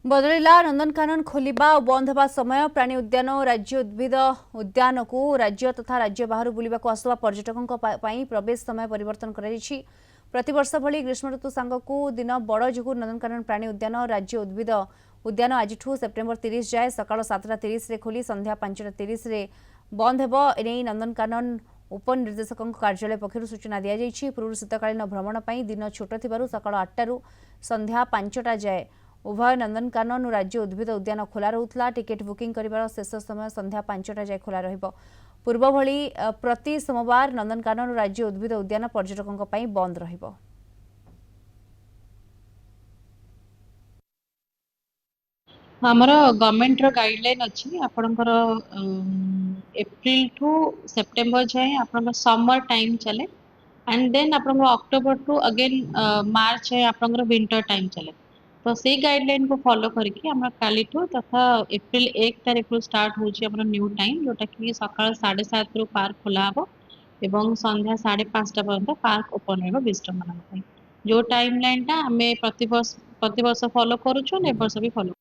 बदलिला नंदनकानन खोलिबा और बंद होगा समय प्राणी उद्यान और राज्य उद्भिद उद्यान को राज्य तथा राज्य बाहर बुलवाक आसुवा पर्यटकों प्रवेश समय परिवर्तन प्रतिवर्ष भली ग्रीष्म ऋतु सांगक दिन बड़ जो नंदनकानन प्राणी उद्यान और राज्य उद्भिद उद्यान आज सेप्टेम्बर 30 जाए सका 7:30 खोली संध्या 5:30 बंद हो नंदनकानन उपनिर्देशक कार्यालय पक्षर सूचना दी जाइए। पूर्व शीतकालीन भ्रमण पर दिन छोट थी सका 8 संध्या 5टा जाए उभय नंदनकानन और राज्य उद्भिद उद्यान खोला रोला। टिकेट बुकिंग कर शेष समय संध्या 5टा जाए खोला पूर्व भली प्रति सोमवार नंदनकानन और राज्य उद्भिद उद्यान पर्यटकों बंद रहिबो। आमर गवर्नमेंट गाइडलाइन अच्छी आपणकर एप्रिल टू सेप्टेम्बर जाए आप समर टाइम चले एंड देन आप अक्टोबर टू अगेन मार्च जाए आप विंटर टाइम चले। तो से गाइडलाइन को फॉलो करके आम काली तथा एप्रिल 1 तारीख स्टार्ट हो न्यू टाइम जोटा कि सका 7:30 रु पार्क खोला हम एवं संध्या 5:30 पर्यंत पार्क ओपन रहा विजिटर मान जो टाइम लाइन टा आम प्रत वर्ष फॉलो करुचु ए वर्ष भी फॉलो